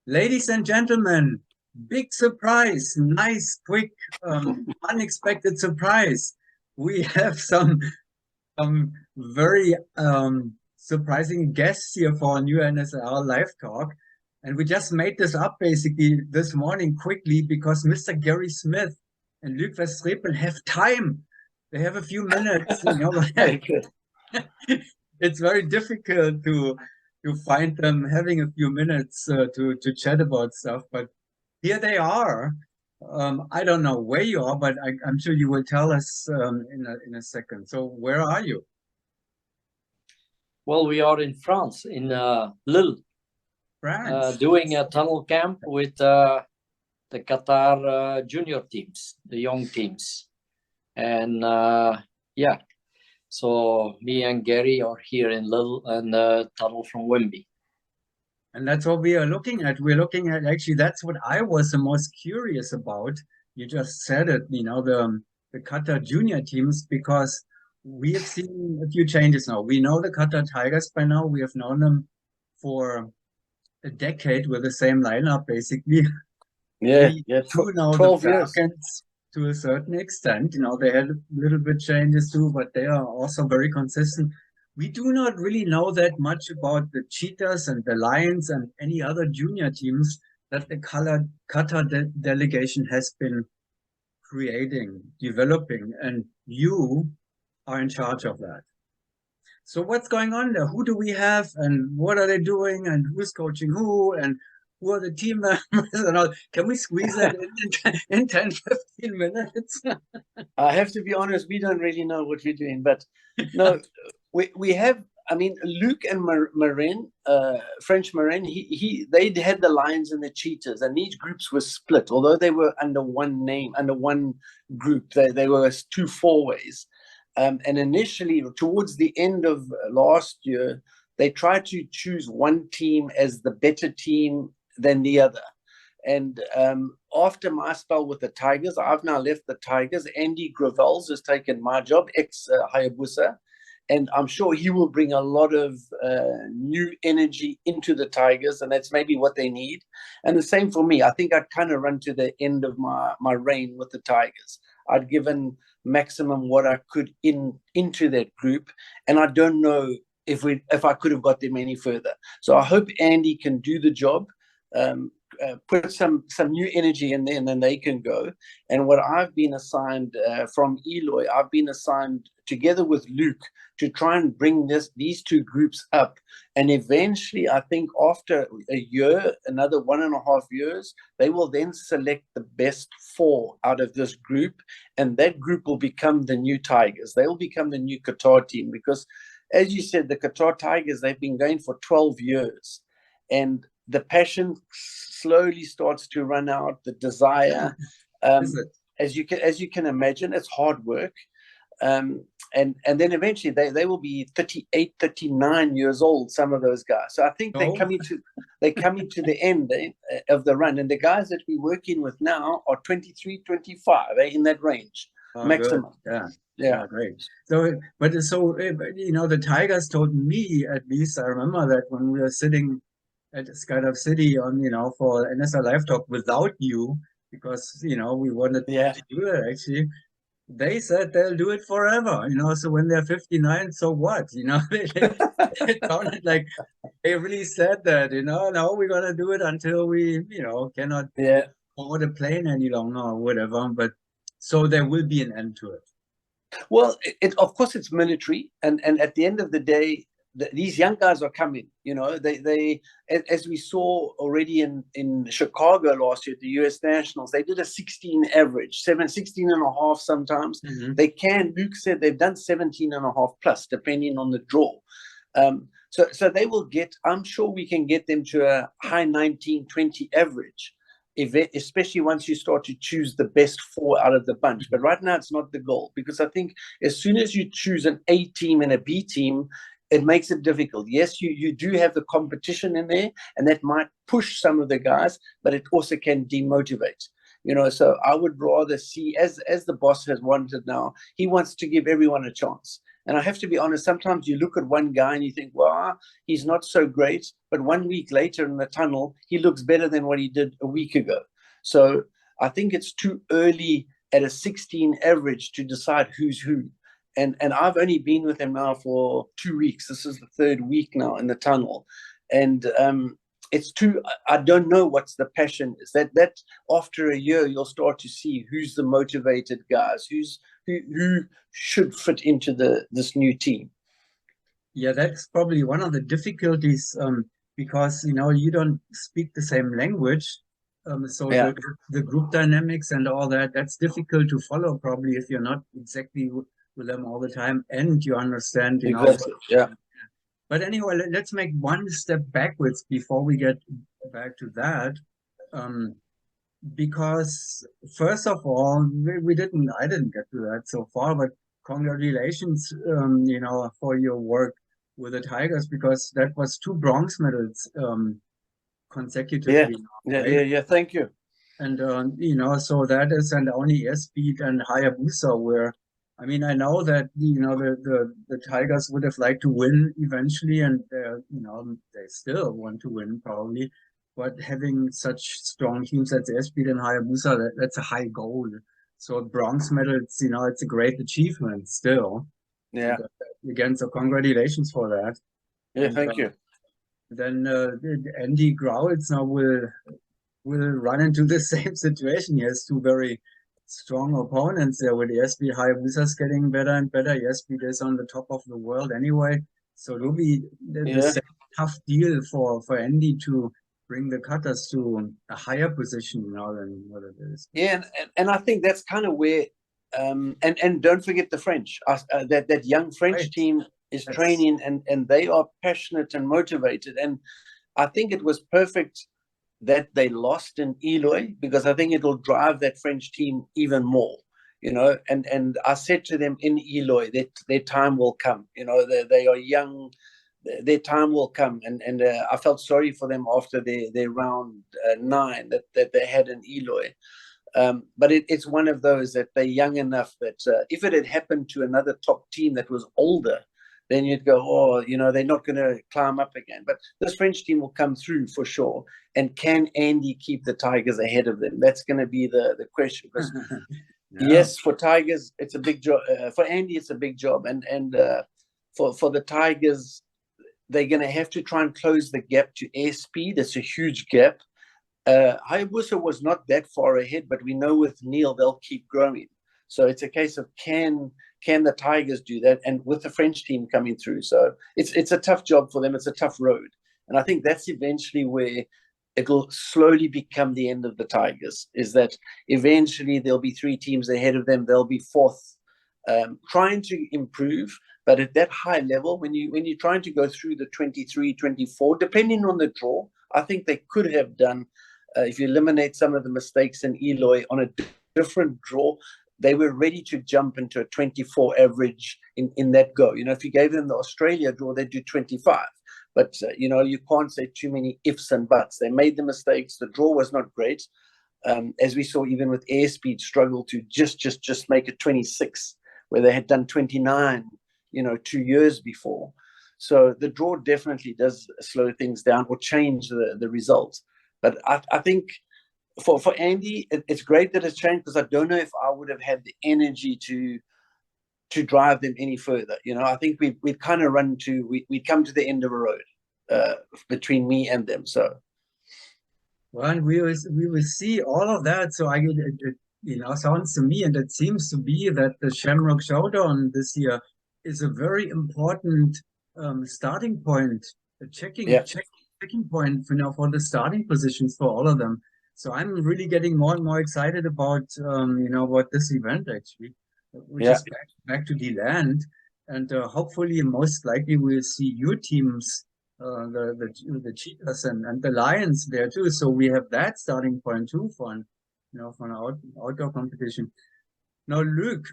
Ladies and gentlemen, big surprise, nice, quick, unexpected surprise. We have some very surprising guests here for our new NSL live talk. And we just made this up basically this morning quickly because Mr. Gary Smith and Luc Verstrepen have time. They have a few minutes, it's very difficult to find them having a few minutes to chat about stuff, but here they are. I don't know where you are, but I'm sure you will tell us in a second. So where are you? Well, we are in France, in Lille, France. doing a tunnel camp with the Qatar junior teams, the young teams. And yeah, so me and Gary are here in Lille and tunnel from Wemby. And that's what we are looking at. We're looking at, actually, that's what I was the most curious about. You just said it, the Qatar junior teams, because we have seen a few changes now. We know the Qatar Tigers by now. We have known them for a decade with the same lineup, basically. Yeah, we yeah, do know 12 the years. Falcons to a certain extent. They had a little bit changes too, but they are also very consistent. We do not really know that much about the Cheetahs and the Lions and any other junior teams that the Qatar delegation has been creating, developing, and you are in charge of that. So what's going on there? Who do we have, and what are they doing, and who's coaching who, and who are the team members and all? Can we squeeze that in 10, 15 minutes? I have to be honest, we don't really know what we're doing, but no, we have, I mean, Luc and Marin, French Marin, they had the Lions and the Cheetahs, and these groups were split. Although they were under one name, under one group, they were two four-ways. And initially, towards the end of last year, they tried to choose one team as the better team than the other. And after my spell with the Tigers, I've now left the Tigers. Andy Gravels has taken my job, ex-Hayabusa. And I'm sure he will bring a lot of new energy into the Tigers, and that's maybe what they need. And the same for me. I think I'd kind of run to the end of my reign with the Tigers. I'd given maximum what I could into that group, and I don't know if I could have got them any further. So I hope Andy can do the job, put some new energy in there, and then they can go. And what I've been assigned from Eloy, I've been assigned together with Luc to try and bring these two groups up. And eventually, I think after a year, another 1.5 years, they will then select the best 4 out of this group, and that group will become the new Tigers. They will become the new Qatar team, because as you said, the Qatar Tigers, they've been going for 12 years, and the passion slowly starts to run out, the desire. As you can imagine, it's hard work. And then eventually they will be 38, 39 years old, some of those guys. So I think they're coming to the end of the run. And the guys that we're working with now are 23, 25, in that range, maximum. Good. Yeah, great. So the Tigers told me, at least I remember that when we were sitting at Skydive City on, for NSL Live Talk without you, because, we wanted to do it actually. They said they'll do it forever, so when they're 59, so what? It sounded like they really said that, no, we're going to do it until we, cannot board a plane any longer or whatever. But so there will be an end to it. Well, of course, it's military. And at the end of the day, these young guys are coming, they as we saw already in Chicago last year at the US Nationals, they did a 16 average, 16 and a half sometimes. Mm-hmm. Luke said they've done 17 and a half plus, depending on the draw. So they will I'm sure we can get them to a high 19, 20 average, especially once you start to choose the best 4 out of the bunch. But right now, it's not the goal, because I think as soon as you choose an A team and a B team, it makes it difficult. Yes, you do have the competition in there, and that might push some of the guys, but it also can demotivate. So I would rather see, as the boss has wanted now, he wants to give everyone a chance. And I have to be honest, sometimes you look at one guy and you think, well, he's not so great. But 1 week later in the tunnel, he looks better than what he did a week ago. So I think it's too early at a 16 average to decide who's who. And I've only been with him now for 2 weeks. This is the third week now in the tunnel. And it's too, I don't know what's the passion is. That after a year, you'll start to see who's the motivated guys, who should fit into this new team. Yeah, that's probably one of the difficulties, because, you know, you don't speak the same language. So Yeah. the group dynamics and all that, that's difficult to follow probably if you're not exactly with them all the time and you understand, you know. Exactly. Yeah. But anyway, let's make one step backwards before we get back to that. Because first of all, I didn't get to that so far, but congratulations, you know, for your work with the Tigers, because that was 2 bronze medals consecutively. Yeah. Right? Yeah. Thank you. And you know, so that is, and only Airspeed and Hayabusa were. I mean, I know that, you know, the Tigers would have liked to win eventually, and you know, they still want to win probably. But having such strong teams as Airspeed and Hayabusa, that's a high goal. So bronze medals, you know, it's a great achievement still. Yeah. And, again, so congratulations for that. Yeah. And, Thank you. Then Andy Growls now will run into the same situation. He has 2 very strong opponents there with Airspeed. Hayabusa's getting better and better. Airspeed is on the top of the world anyway. So it'll be the same tough deal for Andy to bring the Qatars to a higher position now than what it is. Yeah, and I think that's kind of where, and don't forget the French. That young French team is training, and they are passionate and motivated. And I think it was perfect that they lost in Eloy, because I think it'll drive that French team even more. You know, and I said to them in Eloy that their time will come. You know, they are young. Their time will come, and I felt sorry for them after their round 9 that they had in Eloy. But it's one of those that they're young enough that if it had happened to another top team that was older, then you'd go, oh, you know, they're not going to climb up again. But this French team will come through for sure. And can Andy keep the Tigers ahead of them? That's going to be the question. Because yes, for Tigers, it's a big job. For Andy, it's a big job. And for the Tigers, they're going to have to try and close the gap to Airspeed. It's a huge gap. Hayabusa was not that far ahead, but we know with Neil, they'll keep growing. So it's a case of can the Tigers do that? And with the French team coming through. So it's a tough job for them. It's a tough road. And I think that's eventually where it'll slowly become the end of the Tigers, is that eventually there'll be 3 teams ahead of them. They'll be 4th, trying to improve. But at that high level, when you're trying to go through the 23, 24, depending on the draw, I think they could have done, if you eliminate some of the mistakes in Eloy on a different draw, they were ready to jump into a 24 average in that go. You know, if you gave them the Australia draw, they'd do 25. But, you know, you can't say too many ifs and buts. They made the mistakes. The draw was not great. As we saw, even with Airspeed, struggle to just make it 26, where they had done 29, you know, 2 years before. So the draw definitely does slow things down or change the results. But I think for Andy, it's great that it's changed, because I don't know if I would have had the energy to drive them any further. You know, I think we'd kind of we'd come to the end of a road between me and them. So, well, and we will see all of that. So it you know, sounds to me, and it seems to be that the Shamrock Showdown this year is a very important starting point, a checking point, you know, for the starting positions for all of them. So I'm really getting more and more excited about you know, what this event actually, which is back to the land, and hopefully, most likely, we'll see your teams, the Cheetahs and the Lions there too. So we have that starting point too for an outdoor competition. Now, Luke,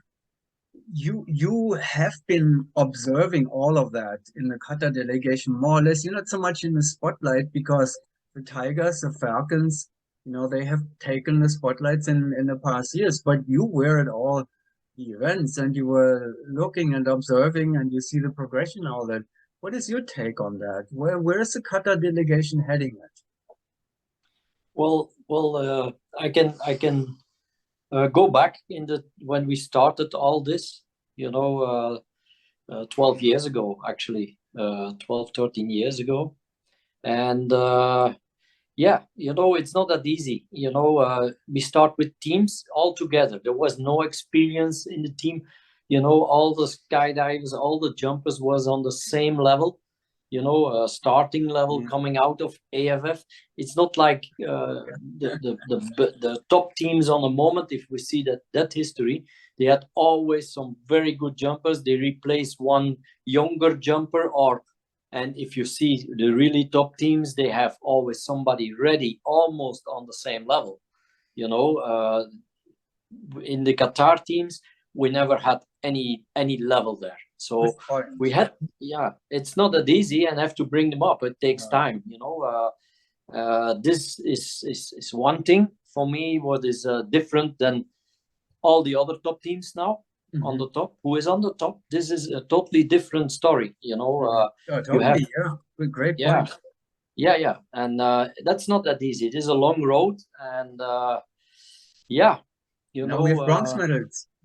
you have been observing all of that in the Qatar delegation, more or less. You're not so much in the spotlight because the Tigers, the Falcons, you know, they have taken the spotlights in the past years, but you were it all the events and you were looking and observing and you see the progression now that. What is your take on that? Where's the Qatar delegation heading at? Well, I can go back in the when we started all this, 12 years ago, actually, 12, 13 years ago. And yeah, it's not that easy. We start with teams all together. There was no experience in the team. All the skydivers, all the jumpers was on the same level, starting level coming out of AFF. It's not like the top teams on the moment. If we see that history, they had always some very good jumpers. They replaced one younger jumper, and if you see the really top teams, they have always somebody ready, almost on the same level. In the Qatar teams, we never had any level there. So we had, it's not that easy, and have to bring them up. It takes time. This is one thing for me. What is different than all the other top teams now on the top? Who is on the top? This is a totally different story. Totally, great point. Yeah, and that's not that easy. It is a long road, and we have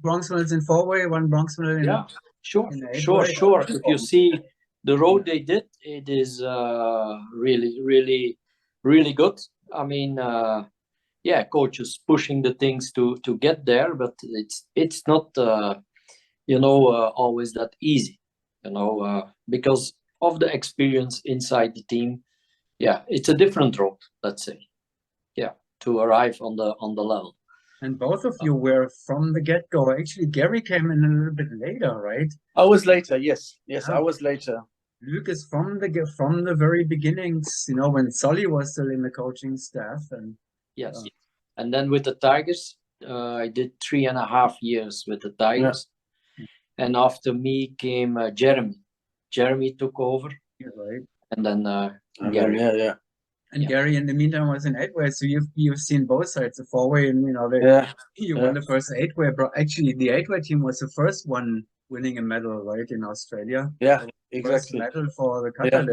bronze medals in four-way, one bronze medal in sure. If you see the road they did, it is really good. I mean, coaches pushing the things to get there, but it's not always that easy, because of the experience inside the team. It's a different road, let's say, to arrive on the level. And both of you were from the get-go. Actually, Gary came in a little bit later, right? I was later. Yes, I was later. Luke is from the very beginnings, when Solly was still in the coaching staff. And yes, and then with the Tigers, I did 3.5 years with the Tigers, and after me came Jeremy. Jeremy took over, right? And then Gary. And Gary, in the meantime, was in 8-way, so you've seen both sides, the 4-way, and you won the first 8-way. Actually, the 8-way team was the first one winning a medal, right, in Australia. Yeah, exactly. First medal for the Qatar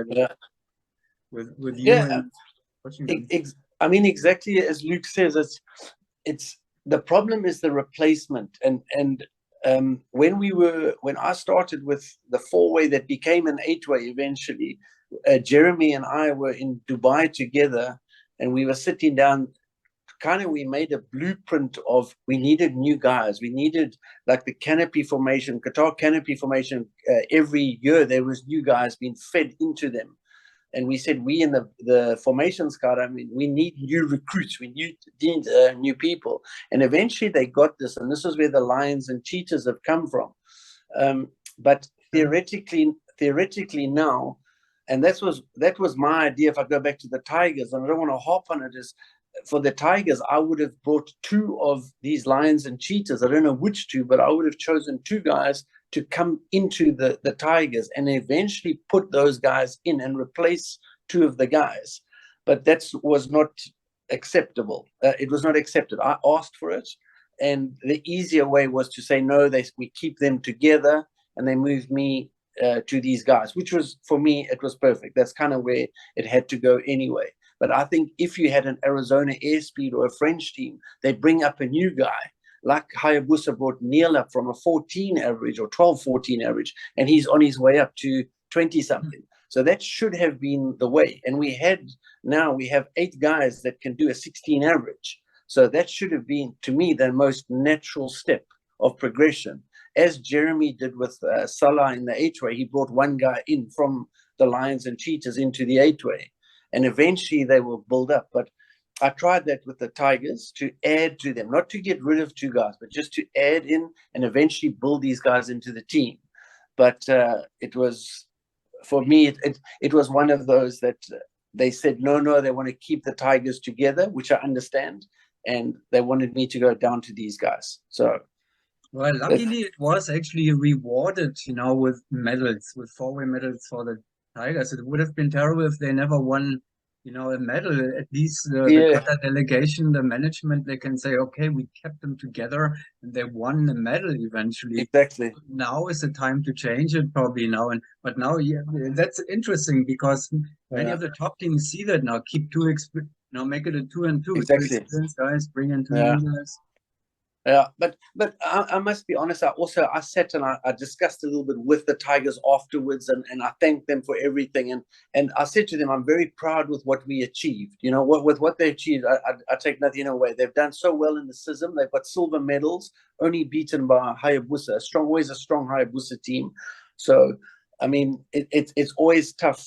with you and I mean, exactly as Luke says, it's the problem is the replacement, and when I started with the 4-way that became an 8-way eventually. Jeremy and I were in Dubai together, and we were sitting down. We made a blueprint of we needed new guys. We needed like the canopy formation, Qatar canopy formation. Every year there was new guys being fed into them, and we said we in the formation scout. I mean, we need new recruits. We need new people, and eventually they got this. And this is where the Lions and Cheetahs have come from. But theoretically now. And that was my idea. If I go back to the Tigers, and I don't want to hop on it, is for the Tigers, I would have brought 2 of these Lions and Cheetahs. I don't know which 2, but I would have chosen 2 guys to come into the Tigers and eventually put those guys in and replace 2 of the guys. But that was not acceptable. It was not accepted. I asked for it, and the easier way was to say no. We keep them together, and they moved me to these guys, which was, for me, it was perfect. That's kind of where it had to go anyway. But I think if you had an Arizona Airspeed or a French team, they bring up a new guy, like Hayabusa brought Neil up from a 14 average or 12-14 average, and he's on his way up to 20-something. So that should have been the way. And we have 8 guys that can do a 16 average. So that should have been, to me, the most natural step of progression. As Jeremy did with Salah in the 8-way, he brought one guy in from the Lions and Cheetahs into the 8-way. And eventually they will build up. But I tried that with the Tigers to add to them, not to get rid of 2 guys, but just to add in and eventually build these guys into the team. But it was, for me, it was one of those that they said, no, they want to keep the Tigers together, which I understand. And they wanted me to go down to these guys. So... Well, luckily it was actually rewarded, with medals, with 4-way medals for the Tigers. It would have been terrible if they never won, a medal. At least the Yeah. Qatar delegation, the management, they can say, okay, we kept them together and they won the medal eventually. Exactly. Now is the time to change it, probably now. But now, yeah, that's interesting because many of the top teams see that now. Keep make it a 2-2. Two Exactly. experienced guys, bring in two Yeah. new guys. Yeah, but I must be honest. I sat and I discussed a little bit with the Tigers afterwards, and I thanked them for everything. And I said to them, I'm very proud with what we achieved. With what they achieved, I take nothing away. They've done so well in the CISM. They've got silver medals, only beaten by Hayabusa. Always a strong Hayabusa team. So I mean, it's always tough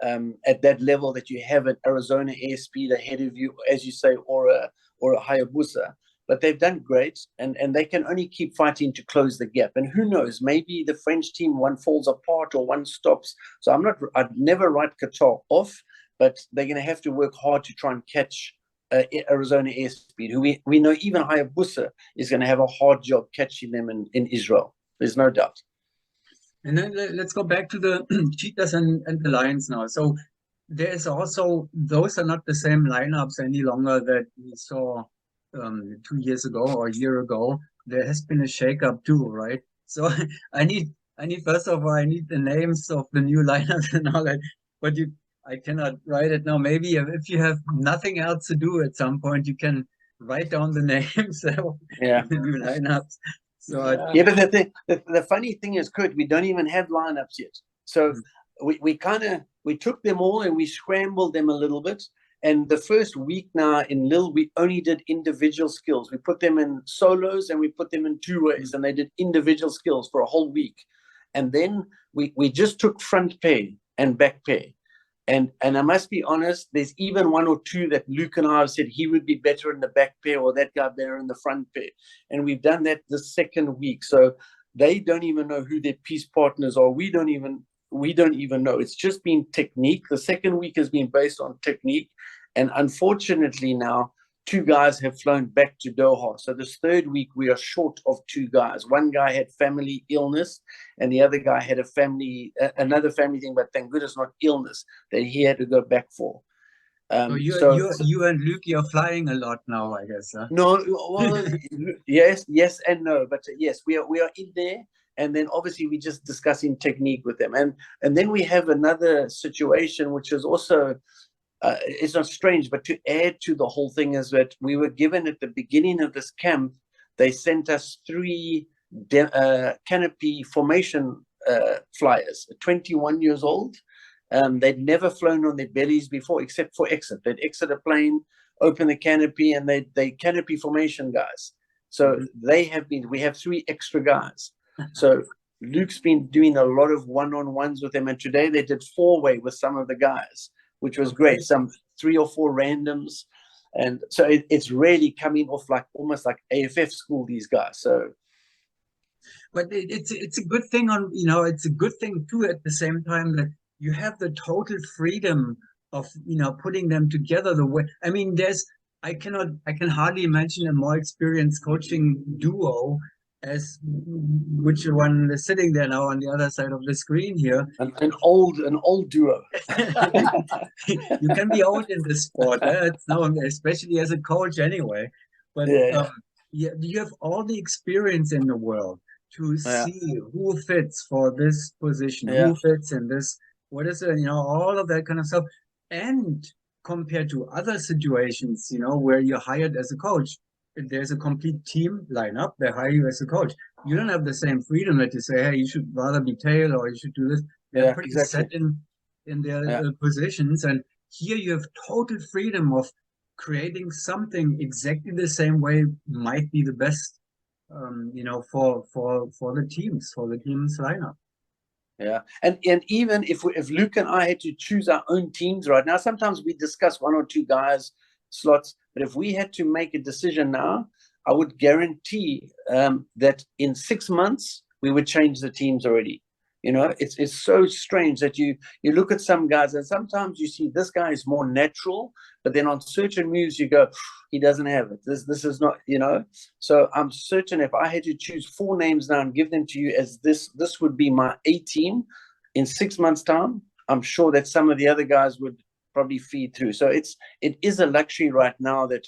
at that level that you have an Arizona airspeed ahead of you, as you say, or a Hayabusa. But they've done great, and they can only keep fighting to close the gap. And who knows, maybe the French team, one falls apart or one stops. So I'd never write Qatar off, but they're going to have to work hard to try and catch Arizona airspeed, who we know even Hayabusa is going to have a hard job catching them in Israel. There's no doubt. And then let's go back to the Cheetahs and the Lions now. So there is also, those are not the same lineups any longer that we saw 2 years ago or a year ago. There has been a shakeup too, right? So I need first of all, I need the names of the new lineups and all that. But I cannot write it now. Maybe if you have nothing else to do at some point, you can write down the names of the new lineups. So but the funny thing is, Kurt, we don't even have lineups yet. So we took them all and we scrambled them a little bit. And the first week now in Lille, we only did individual skills. We put them in solos and we put them in two ways, and they did individual skills for a whole week. And then we just took front pair and back pair. And I must be honest, there's even one or two that Luke and I have said he would be better in the back pair or that guy better in the front pair. And we've done that the second week. So they don't even know who their peace partners are. We don't even know. It's just been technique. The second week has been based on technique. And unfortunately now, two guys have flown back to Doha. So this third week, we are short of two guys. One guy had family illness, and the other guy had another family thing, but thank goodness not illness, that he had to go back for. So you and Luke, you're flying a lot now, I guess. Huh? No, well, yes and no. But yes, we are in there. And then obviously we're just discussing technique with them. And then we have another situation, which is also... it's not strange, but to add to the whole thing is that we were given at the beginning of this camp, they sent us 3 canopy formation flyers, 21 years old. They'd never flown on their bellies before, except for exit. They'd exit a plane, open the canopy, and they canopy formation guys. So we have 3 extra guys. So Luke's been doing a lot of one-on-ones with them, and today they did 4-way with some of the guys, which was great. Some 3 or 4 randoms. And so it's really coming off almost like AFF school, these guys. So, but it's a good thing it's a good thing too, at the same time, that you have the total freedom of, putting them together the way, I mean, I can hardly imagine a more experienced coaching duo as which one is sitting there now on the other side of the screen here. An old duo. You can be old in this sport, especially as a coach anyway. But you have all the experience in the world to see who fits for this position, who fits in this, what is it, all of that kind of stuff. And compared to other situations, where you're hired as a coach, there's a complete team lineup, they hire you as a coach. You don't have the same freedom that you say, hey, you should rather be tail or you should do this. They're pretty set in their positions. And here you have total freedom of creating something exactly the same way might be the best, for the team's lineup. Yeah, and even if Luke and I had to choose our own teams right now, sometimes we discuss 1 or 2 guys slots, but if we had to make a decision now, I would guarantee that in 6 months we would change the teams already. It's so strange that you look at some guys and sometimes you see this guy is more natural, but then on certain moves you go, he doesn't have it. This is not, So I'm certain if I had to choose 4 names now and give them to you as this would be my A team in 6 months' time, I'm sure that some of the other guys would probably feed through. So it is a luxury right now that,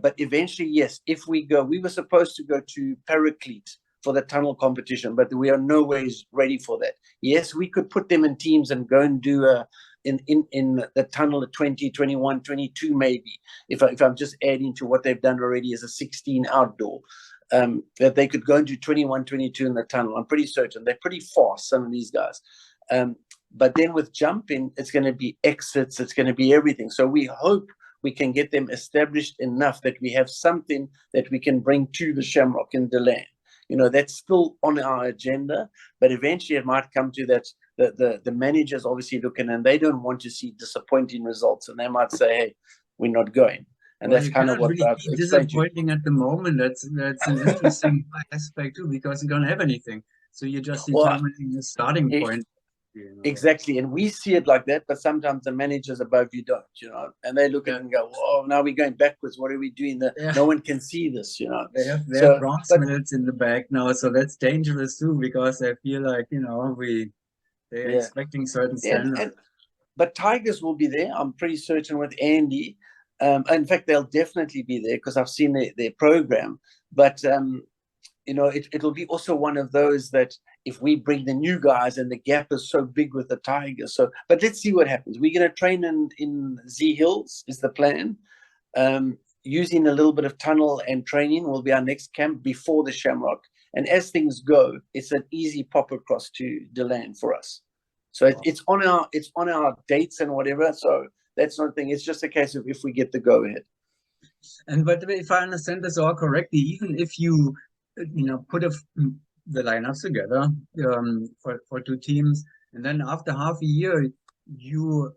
but eventually, yes, if we go, we were supposed to go to Paraclete for the tunnel competition, but we are no ways ready for that. Yes, we could put them in teams and go and do in the tunnel at 20, 21, 22 maybe. If I'm just adding to what they've done already as a 16 outdoor, that they could go and do 21, 22 in the tunnel. I'm pretty certain they're pretty fast, some of these guys. But then with jumping, it's going to be exits, it's going to be everything. So we hope we can get them established enough that we have something that we can bring to the Shamrock in DeLand. You know, that's still on our agenda, but eventually it might come to that. The managers obviously looking, and they don't want to see disappointing results, and they might say, "Hey, we're not going." And well, that's kind of what really I've be explained to you. disappointing at the moment. That's an interesting aspect too, because you don't have anything, so you're just determining the starting point. You know. Exactly, and we see it like that, but sometimes the managers above you don't, you know, and they look at it and go, "Oh, now we're going backwards. What are we doing? No one can see this, you know." They have bronze medals in the back now, so that's dangerous too, because they feel like, you know, they're expecting certain standards. But Tigers will be there, I'm pretty certain, with Andy. In fact, they'll definitely be there because I've seen their program. But you know, it'll be also one of those that if we bring the new guys and the gap is so big with the Tigers. So, but let's see what happens. We're going to train in Z Hills is the plan. Using a little bit of tunnel and training will be our next camp before the Shamrock. And as things go, it's an easy pop across to DeLand for us. So it's on our dates and whatever. So that's not a thing. It's just a case of if we get the go ahead. And but if I understand this all correctly, even if you put the lineups together for two teams, and then after half a year you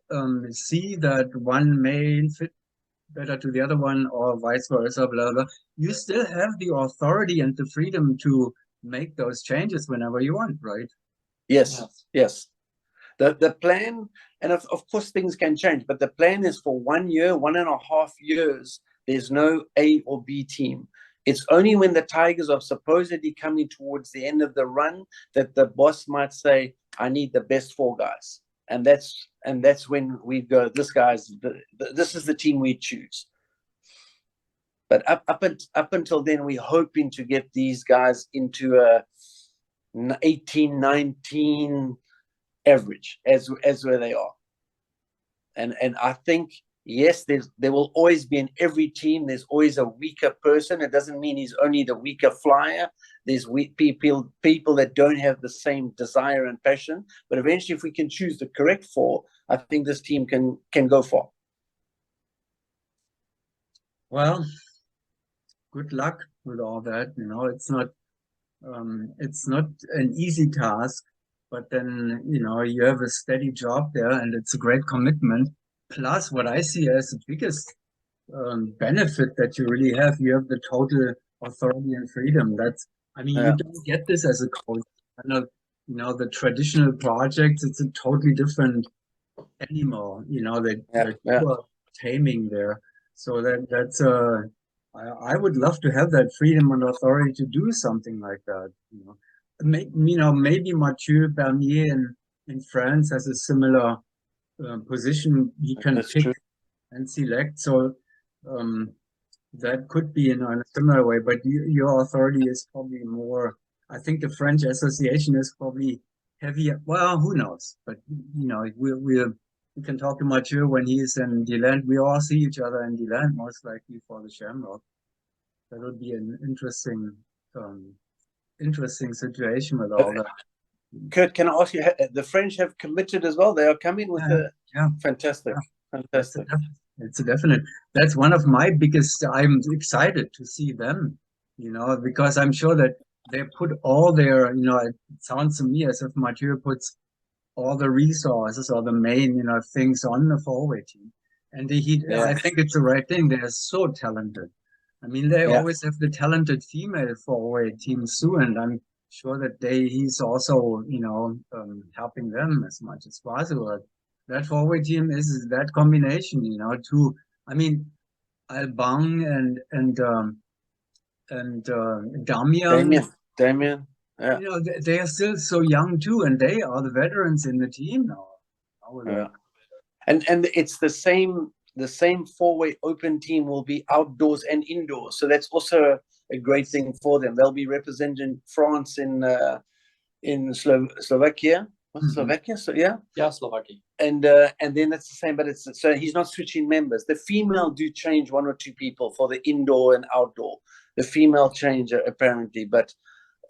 see that one may fit better to the other one or vice versa, blah blah, you still have the authority and the freedom to make those changes whenever you want, right? Yes. The plan, and of course things can change, but the plan is for 1 year, 1.5 years. There's no A or B team. It's only when the Tigers are supposedly coming towards the end of the run that the boss might say, "I need the best 4 guys," and that's when we go, "This is the team we choose." But up until then, we're hoping to get these guys into a 18, 19 average as where they are. And I think, yes, there will always be in every team, there's always a weaker person. It doesn't mean he's only the weaker flyer. There's weak people that don't have the same desire and passion. But eventually, if we can choose the correct 4, I think this team can go far. Well, good luck with all that. You know, it's not an easy task, but then, you know, you have a steady job there and it's a great commitment. Plus, what I see as the biggest benefit that you really have, you have the total authority and freedom. You don't get this as a coach. You know, the traditional projects, it's a totally different animal, you know, that you are taming there. So that's I would love to have that freedom and authority to do something like that. You know, maybe Mathieu Bernier in France has a similar position. He can pick and select. So that could be in a similar way. But your authority is probably more. I think the French Association is probably heavier. Well, who knows? But you know, we can talk to Mathieu when he's in DeLand. We all see each other in DeLand, most likely for the Shamrock. That would be an interesting situation with all that. Kurt, can I ask you, the French have committed as well? They are coming with fantastic. Fantastic. It's a definite. That's one of my biggest. I'm excited to see them, you know, because I'm sure that they put all their, you know, it sounds to me as if Mathieu puts all the resources or the main, you know, things on the forward team. And I think it's the right thing. They're so talented. I mean, they always have the talented female forward teams too, and I'm sure that he's also, you know, helping them as much as possible. That forward team is that combination, you know, I mean, Albang and Damien. Yeah. You know, they are still so young too, and they are the veterans in the team now. And it's the same four-way open team will be outdoors and indoors. So that's also a great thing for them. They'll be representing France in Slovakia. What's Slovakia? So yeah, Slovakia. And then that's the same, but so he's not switching members. The female do change one or two people for the indoor and outdoor. The female change apparently, but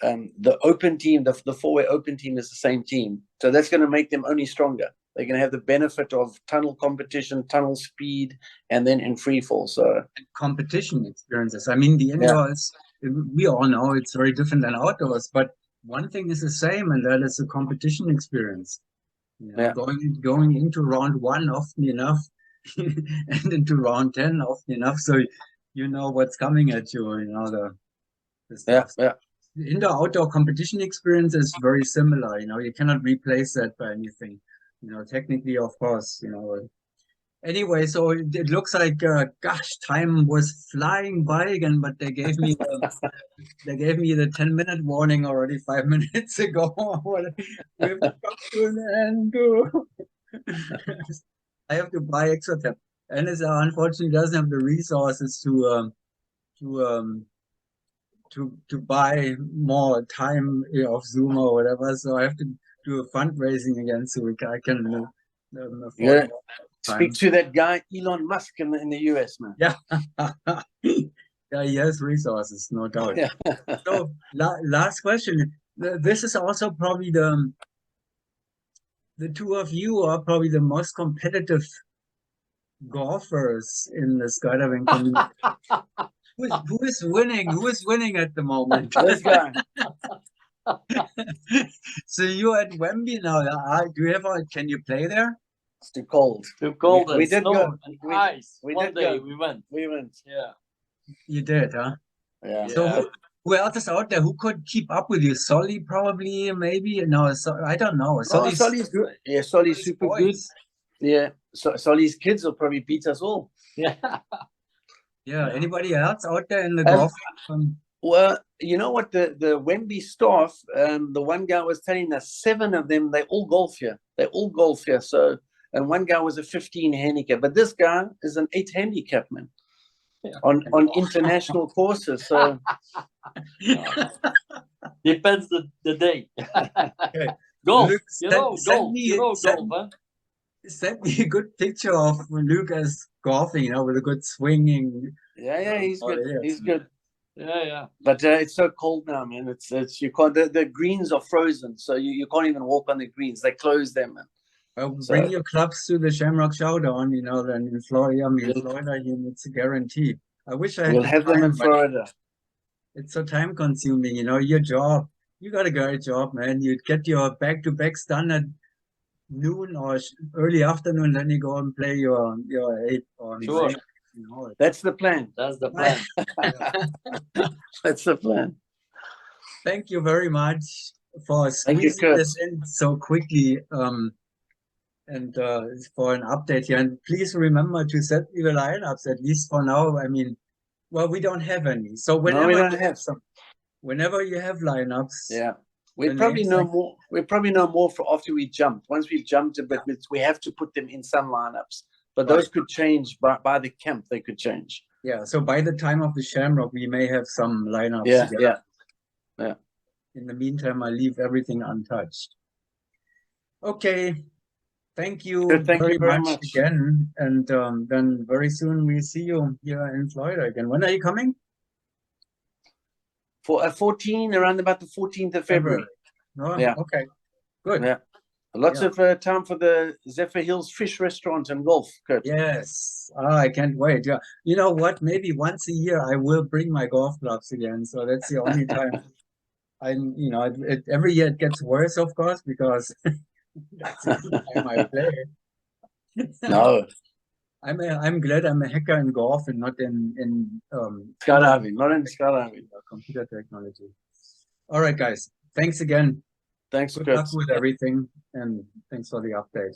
the open team, the four-way open team is the same team. So that's going to make them only stronger. They're going to have the benefit of tunnel competition, tunnel speed, and then in free fall. So competition experiences. I mean, the indoors, we all know it's very different than outdoors, but one thing is the same, and that is the competition experience. You know, going into round 1 often enough, and into round 10 often enough, so you know what's coming at you. You know the stuff. The indoor-outdoor competition experience is very similar. You know, you cannot replace that by anything. You know, technically, of course. You know. Anyway, so it looks like, gosh, time was flying by again, but they gave me the 10-minute warning already 5 minutes ago. We have to come to an end. I have to buy extra time. NSL unfortunately doesn't have the resources to buy more time of Zoom or whatever. So I have to do a fundraising again so I can afford more. Speak to that guy Elon Musk in the US, man. Yeah. Yeah, he has resources, no doubt. Yeah. So last question. This is also probably the two of you are probably the most competitive golfers in the skydiving community. Who is winning? Who is winning at the moment? This guy. So you're at Wembley now. Can you play there? It's too cold. Too cold. We did go. Ice. We One did day go. we went. We went. Yeah. You did, huh? Yeah. So who else is out there who could keep up with you? Solly probably, maybe. No, I don't know. Solly's good. Yeah, Solly's super good. Yeah. So Solly's kids will probably beat us all. Yeah. Yeah. Anybody else out there in the golf? Well, you know what? The Wembley staff, the one guy was telling us 7 of them, they all golf here. They all golf here. So, and one guy was a 15 handicap, but this guy is an 8 handicap, man. Yeah. On international courses. So depends the day. Okay. Golf. Luke, golf. Huh? Send me a good picture of Luke as golfing, with a good swinging. Yeah, he's good. He's good. Yeah. But it's so cold now, man. It's you can't. The greens are frozen, so you can't even walk on the greens. They close them. Well, bring your clubs to the Shamrock Showdown. Then in Florida, it's a guarantee. I wish I had. We'll have them in Florida. It's so time consuming. Your job. You got a great job, man. You get your back-to-backs done at noon or early afternoon, then you go and play your 8 or 9. That's the plan. That's the plan. That's the plan. Thank you very much for squeezing this in so quickly, and for an update here. And please remember to set your lineups, at least for now. I mean, well, we don't have any. So whenever we don't have some. Whenever you have lineups, we probably know more. We probably know more for after we jump. Once we've jumped a bit, we have to put them in some lineups. But those could change by the camp. They could change. Yeah. So by the time of the Shamrock, we may have some lineups. Yeah. In the meantime, I leave everything untouched. Okay. Thank you very much again. And then very soon we'll see you here in Florida again. When are you coming? For around about the 14th of February. Oh, yeah. Okay. Good. Yeah. Lots of time for the Zephyr Hills Fish Restaurant and golf, Kurt. Yes. I can't wait. Yeah. You know what? Maybe once a year I will bring my golf clubs again. So that's the only time. Every year it gets worse, of course, because that's the time I play. No. I'm glad I'm a hacker in golf and not in skydiving, not in skydiving. Computer technology. All right, guys. Thanks again. Thanks, Good luck with everything, and thanks for the update.